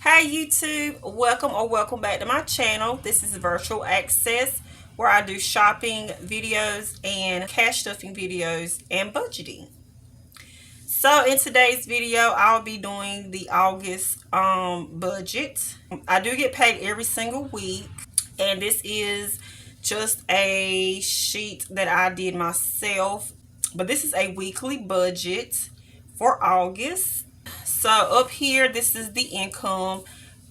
Hey YouTube, welcome or welcome back to my channel. This is Virtual Access where I do shopping videos and cash stuffing videos and budgeting. So in today's video, I'll be doing the August budget. I do get paid every single week, and this is just a sheet that I did myself, but this is a weekly budget for August. So up here, this is the income.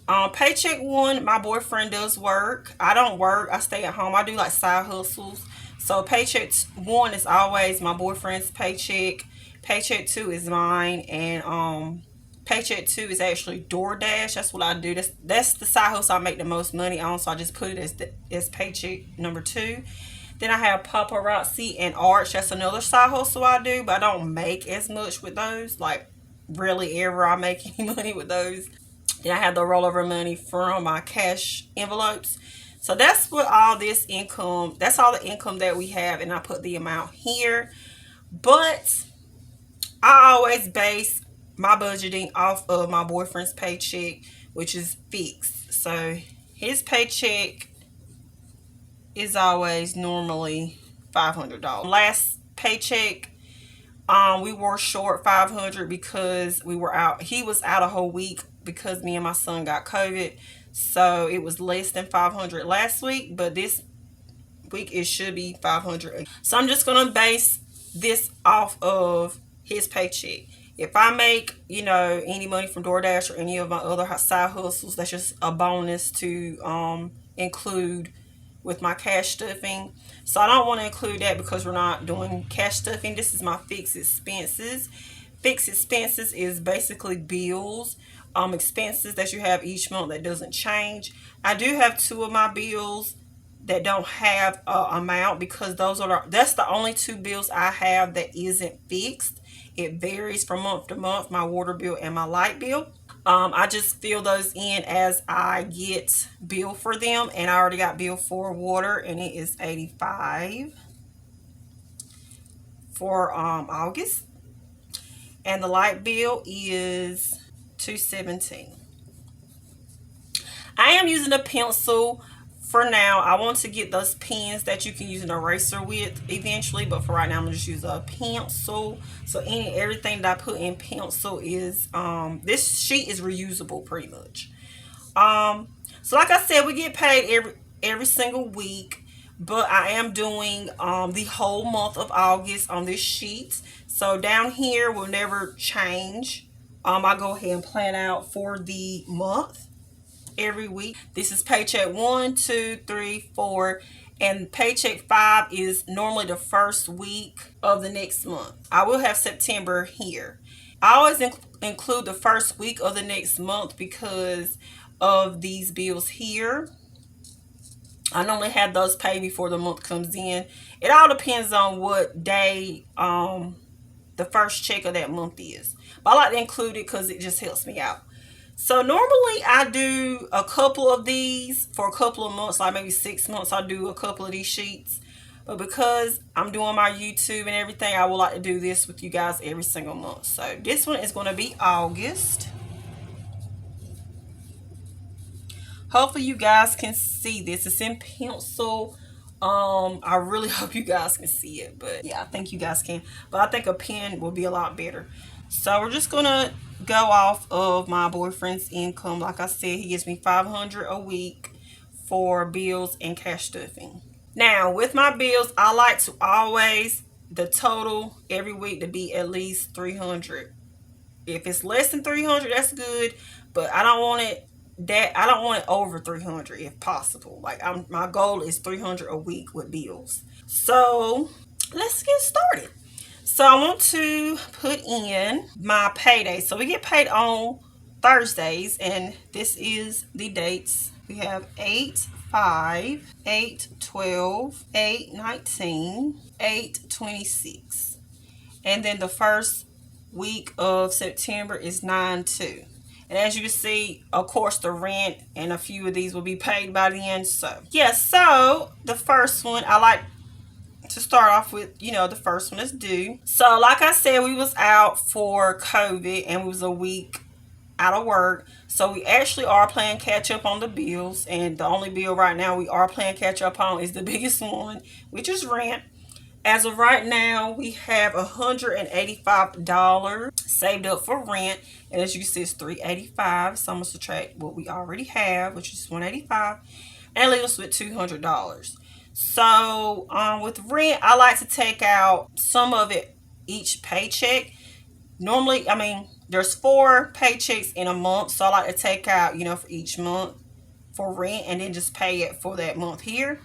Paycheck one, my boyfriend does work. I don't work. I stay at home. I do like side hustles. So paycheck one is always my boyfriend's paycheck. Paycheck two is mine, and paycheck two is actually DoorDash. That's what I do. That's the side hustle I make the most money on. So I just put it as paycheck number two. Then I have paparazzi and arch. That's another side hustle I do, but I don't make as much with those. Like rarely ever I make any money with those. Then I have the rollover money from my cash envelopes. So that's what all this income, that's all the income that we have, and I put the amount here. But I always base my budgeting off of my boyfriend's paycheck, which is fixed. So his paycheck is always normally $500. Last paycheck, we were short 500 because we were out. He was out a whole week because me and my son got COVID. So it was less than 500 last week, but this week it should be 500. So I'm just going to base this off of his paycheck. If I make, any money from DoorDash or any of my other side hustles, that's just a bonus to include with my cash stuffing. So I don't want to include that because we're not doing cash stuffing. This is my fixed expenses. Fixed expenses is basically bills, expenses that you have each month that doesn't change. I do have two of my bills that don't have an amount because that's the only two bills I have that isn't fixed. It varies from month to month, my water bill and my light bill. I just fill those in as I get bill for them, and I already got bill for water, and it is $85 for August, and the light bill is $217. I am using a pencil for now. I want to get those pens that you can use an eraser with eventually, but for right now I'm gonna just use a pencil. So everything that I put in pencil is this sheet is reusable pretty much. So like I said, we get paid every single week, but I am doing the whole month of August on this sheet. So down here will never change. I go ahead and plan out for the month every week. This is paycheck 1, 2, 3, 4, and paycheck 5 is normally the first week of the next month. I will have September here. I always include the first week of the next month because of these bills here. I normally have those paid before the month comes in. It all depends on what day the first check of that month is, but I like to include it because it just helps me out. So normally I do a couple of these for a couple of months, like maybe 6 months. I do a couple of these sheets, but because I'm doing my YouTube and everything, I would like to do this with you guys every single month. So this one is going to be August. Hopefully you guys can see this. It's in pencil. I really hope you guys can see it, but yeah, I think you guys can. But I think a pen will be a lot better. So we're just gonna go off of my boyfriend's income. Like I said, he gives me $500 a week for bills and cash stuffing. Now with my bills, I like to always the total every week to be at least $300. If it's less than $300, that's good, but I don't want it over $300 if possible. Like my goal is $300 a week with bills. So let's get started. So I want to put in my payday. So we get paid on Thursdays, and this is the dates. We have 8/5, 8/12, 8/19, 8/26. And then the first week of September is 9/2. And as you can see, of course, the rent and a few of these will be paid by the end. So yeah, so the first one I like to start off with, the first one is due. So like I said, we was out for COVID, and we was a week out of work. So we actually are playing catch up on the bills. And the only bill right now we are playing catch up on is the biggest one, which is rent. As of right now, we have $185 saved up for rent. And as you can see, it's $385. So I'm going to subtract what we already have, which is $185, and leave us with $200. So with rent, I like to take out some of it each paycheck. Normally, I mean, there's 4 paychecks in a month. So I like to take out, for each month for rent and then just pay it for that month here.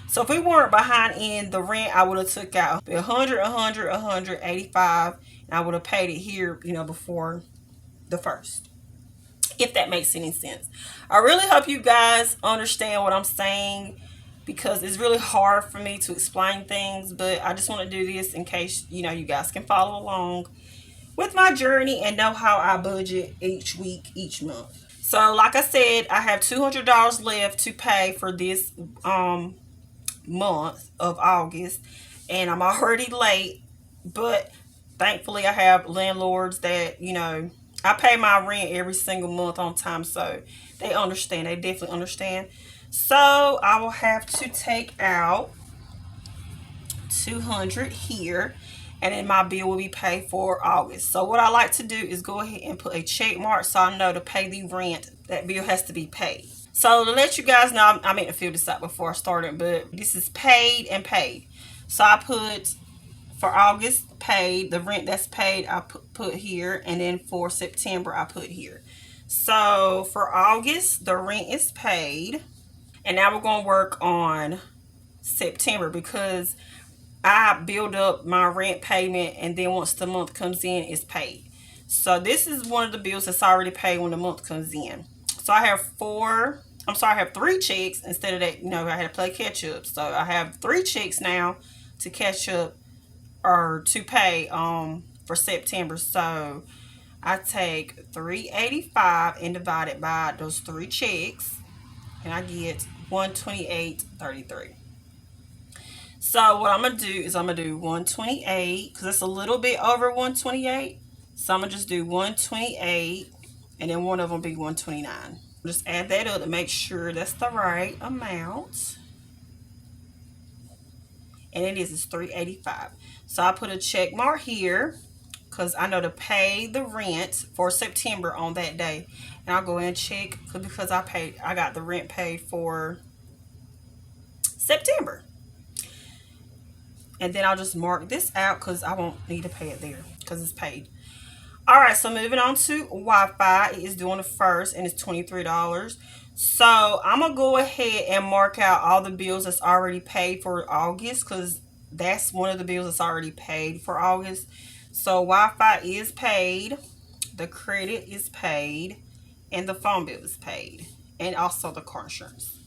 So if we weren't behind in the rent, I would have took out 100, 100, 185, and I would have paid it here, before the first. If that makes any sense. I really hope you guys understand what I'm saying, because it's really hard for me to explain things, but I just want to do this in case, you guys can follow along with my journey and know how I budget each week, each month. So like I said, I have $200 left to pay for this month of August, and I'm already late, but thankfully I have landlords that I pay my rent every single month on time, so they understand. They definitely understand. So I will have to take out 200 here, and then my bill will be paid for August. So what I like to do is go ahead and put a check mark so I know to pay the rent, that bill has to be paid. So to let you guys know, I meant to fill this out before I started, but this is paid and paid. So I put for August paid, the rent that's paid I put here, and then for September I put here. So for August, the rent is paid, and now we're going to work on September, because I build up my rent payment, and then once the month comes in, it's paid. So this is one of the bills that's already paid when the month comes in. So I have 3 checks instead of that, I had to play catch up. So I have 3 checks now to catch up or to pay for September. So I take $385 and divide it by those 3 checks, and I get $128.33. So what I'm going to do is I'm going to do 128, because it's a little bit over 128. So I'm going to just do 128, and then one of them be 129. Just add that up to make sure that's the right amount. And it is $385. So I put a check mark here, because I know to pay the rent for September on that day. And I'll go in and check, because I got the rent paid for September. And then I'll just mark this out, because I won't need to pay it there because it's paid. Alright, so moving on to Wi-Fi. It is doing the first, and it's $23. So I'm going to go ahead and mark out all the bills that's already paid for August, because that's one of the bills that's already paid for August. So Wi-Fi is paid, the credit is paid, and the phone bill is paid, and also the car insurance.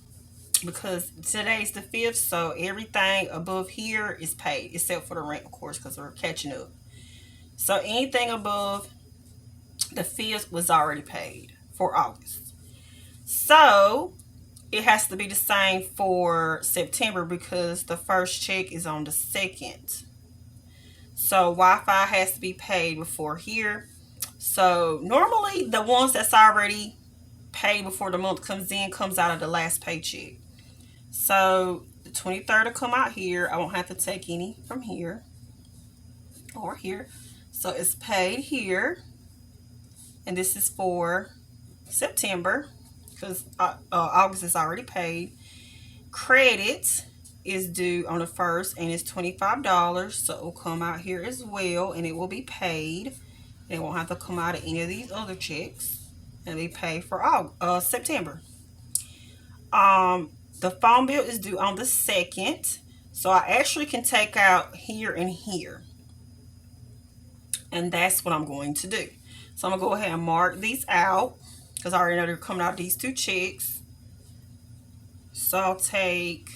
Because today's the 5th, so everything above here is paid, except for the rent, of course, because we're catching up. So anything above the 5th was already paid for August. So it has to be the same for September, because the first check is on the 2nd. So Wi-Fi has to be paid before here. So normally the ones that's already paid before the month comes in comes out of the last paycheck. So the 23rd will come out here. I won't have to take any from here or here. So it's paid here, and this is for September, because August is already paid. Credit is due on the 1st, and it's $25, so it will come out here as well, and it will be paid. It won't have to come out of any of these other checks, and be paid for September. The phone bill is due on the 2nd, so I actually can take out here and here. And that's what I'm going to do. So I'm going to go ahead and mark these out, because I already know they're coming out of these 2 checks. So I'll take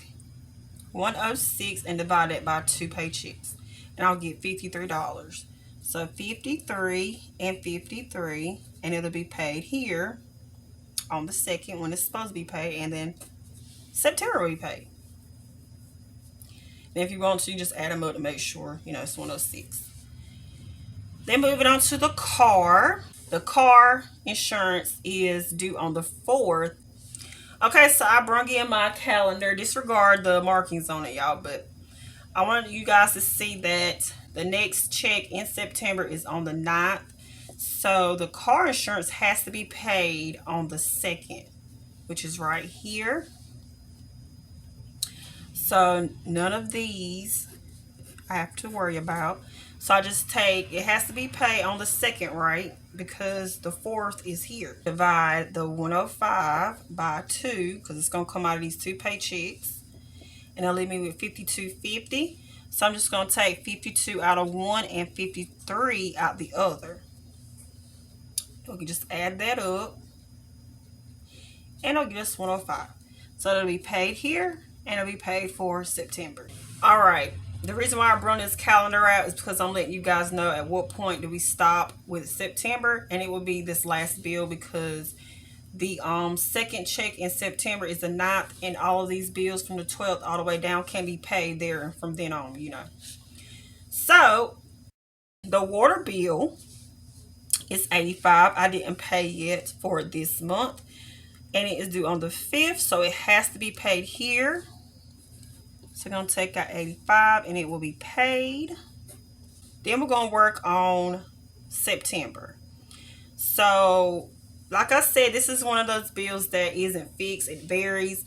106 and divide that by 2 paychecks, and I'll get $53. So 53 and 53, and it'll be paid here on the 2nd when it's supposed to be paid, and then September will be paid. And if you want to, you just add them up to make sure, it's 106. Then moving on to the car. The car insurance is due on the 4th. Okay, so I brung in my calendar. Disregard the markings on it, y'all, but I wanted you guys to see that the next check in September is on the 9th. So the car insurance has to be paid on the 2nd, which is right here. So none of these I have to worry about. So I just take, it has to be paid on the 2nd, right? Because the 4th is here. Divide the 105 by 2, because it's going to come out of these two paychecks. And that'll leave me with 52.50. So I'm just going to take 52 out of one and 53 out the other. We can just add that up. And it'll get us 105. So it'll be paid here and it'll be paid for September. Alright. The reason why I brought this calendar out is because I'm letting you guys know at what point do we stop with September. And it will be this last bill because the second check in September is the 9th, and all of these bills from the 12th all the way down can be paid there from then on, you know. So the water bill is $85. I didn't pay yet for this month, and it is due on the 5th, so it has to be paid here. So I'm going to take out $85 and it will be paid. Then we're going to work on September. So like I said, this is one of those bills that isn't fixed. It varies.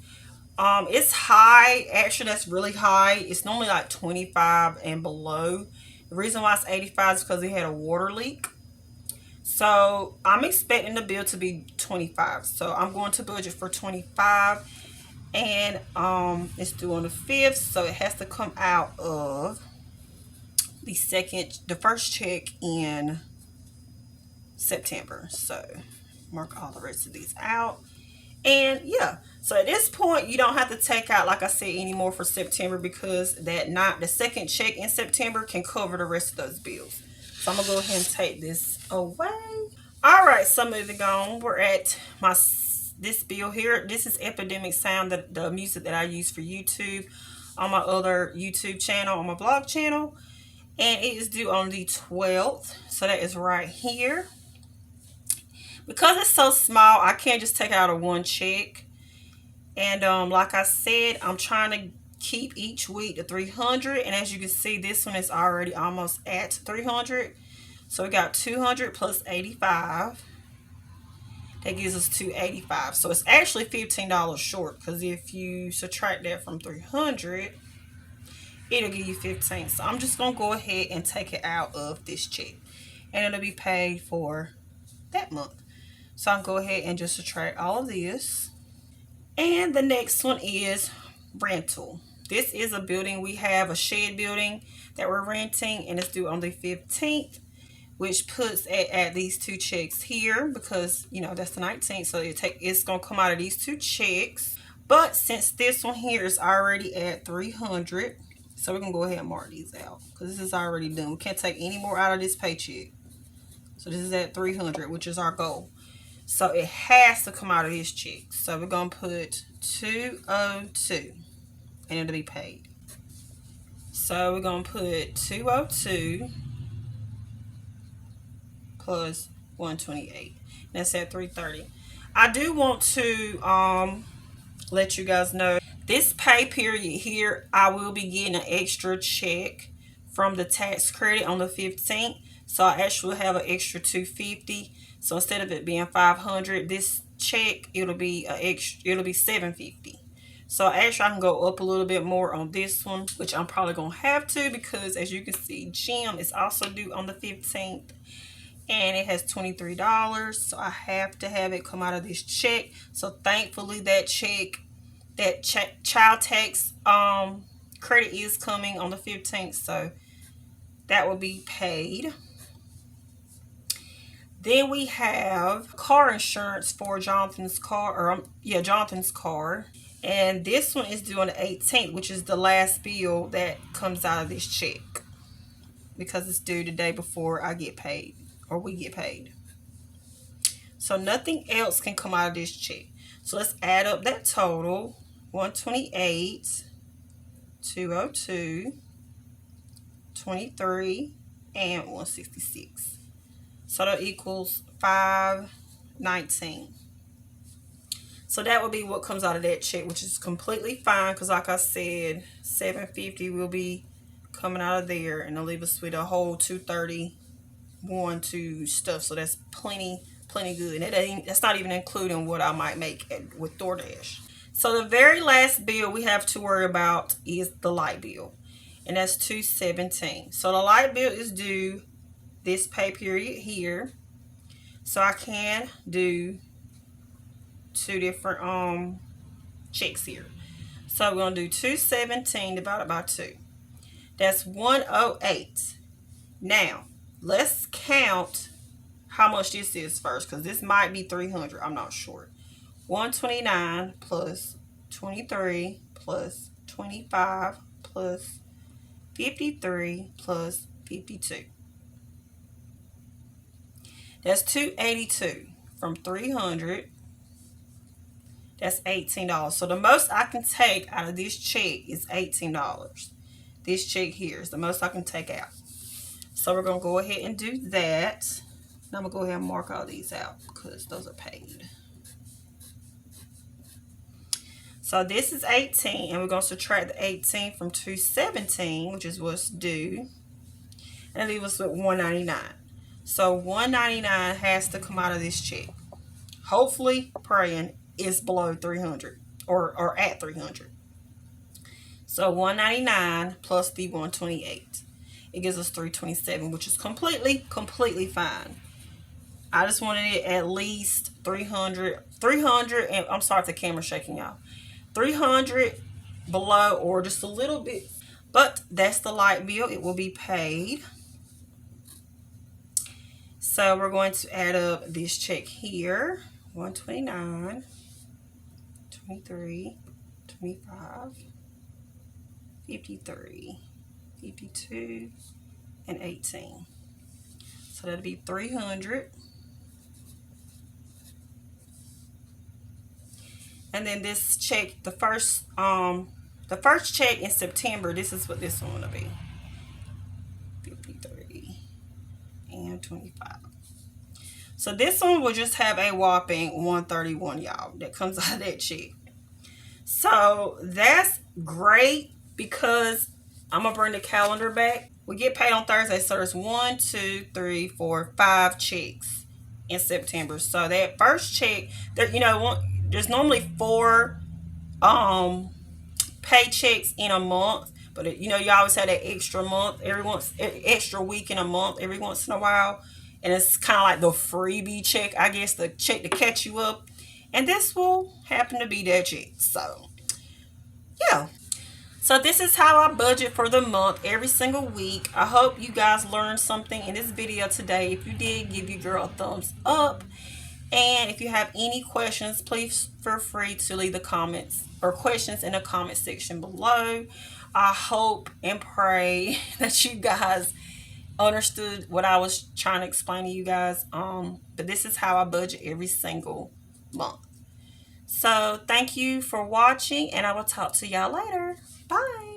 It's high. Actually, that's really high. It's normally like 25 and below. The reason why it's 85 is because we had a water leak. So I'm expecting the bill to be 25. So I'm going to budget for 25. And it's due on the 5th. So it has to come out of the first check in September. So mark all the rest of these out. And yeah, so at this point you don't have to take out, like I said, anymore for September, because the second check in September can cover the rest of those bills. So I'm gonna go ahead and take this away. All right, so moving on, we're at this bill here. This is Epidemic Sound, the music that I use for YouTube on my other YouTube channel, on my blog channel, and it is due on the 12th. So that is right here. Because it's so small, I can't just take out a one check. And like I said, I'm trying to keep each week to 300. And as you can see, this one is already almost at 300. So we got 200 plus 85. That gives us 285. So it's actually $15 short, because if you subtract that from 300, it'll give you 15. So I'm just going to go ahead and take it out of this check. And it'll be paid for that month. So I'll go ahead and just subtract all of this. And the next one is rental. This is a building. We have a shed building that we're renting, and it's due on the 15th, which puts at these two checks here, because you know that's the 19th. So it's gonna come out of these two checks. But since this one here is already at 300, so we're gonna go ahead and mark these out, because this is already done. We can't take any more out of this paycheck. So this is at 300, which is our goal. So it has to come out of this check. So we're going to put 202 and it'll be paid. So we're going to put 202 plus 128. That's at 330. I do want to let you guys know, this pay period here, I will be getting an extra check from the tax credit on the 15th. So I actually have an extra 250. So instead of it being 500, this check, it'll be $750. So actually I can go up a little bit more on this one, which I'm probably gonna have to, because as you can see, gym is also due on the 15th, and it has $23. So I have to have it come out of this check. So thankfully that child tax credit is coming on the 15th, so that will be paid. Then we have car insurance for Jonathan's car, Jonathan's car. And this one is due on the 18th, which is the last bill that comes out of this check, because it's due the day before I get paid, or we get paid. So nothing else can come out of this check. So let's add up that total. 128, 202, 23, and 166. So that equals $5.19. So that would be what comes out of that check, which is completely fine because like I said, $7.50 will be coming out of there, and it'll leave us with a whole $2.31 to stuff. So that's plenty good. And that's not even including what I might make with DoorDash. So the very last bill we have to worry about is the light bill, and that's $2.17. So the light bill is due this pay period here. So I can do two different checks here. So we're gonna do $2.17 divided by 2. That's $108. Now let's count how much this is first, because this might be $300. I'm not sure. 129 plus 23 plus 25 plus 53 plus 52. That's $282 from 300. That's $18. So the most I can take out of this check is $18. This check here is the most I can take out. So we're going to go ahead and do that. And I'm going to go ahead and mark all these out because those are paid. So this is 18, and we're going to subtract the 18 from 217, which is what's due, and leave us with 199. So 199 has to come out of this check. Hopefully, praying it's below 300 or at 300. So 199 plus the 128, it gives us 327, which is completely fine. I just wanted it at least 300, and I'm sorry if the camera's shaking, y'all. 300 below or just a little bit, but that's the light bill. It will be paid. So we're going to add up this check here: 129, 23, 25, 53, 52, and 18. So that'll be 300. And then this check, the first check in September, this is what this one will be. 53 and 25. So this one will just have a whopping 131, y'all, that comes out of that check. So that's great because I'm gonna bring the calendar back. We get paid on Thursday, so there's 1, 2, 3, 4, 5 checks in September. So that first check, there, there's normally 4 paychecks in a month, but you always have that extra month extra week in a month every once in a while, and it's kind of like the freebie check, I guess, the check to catch you up, and this will happen to be that check. So yeah, so this is how I budget for the month every single week. I hope you guys learned something in this video today. If you did, give your girl a thumbs up. And if you have any questions, please feel free to leave the comments or questions in the comment section below. I hope and pray that you guys understood what I was trying to explain to you guys. But this is how I budget every single month. So thank you for watching, and I will talk to y'all later. Bye.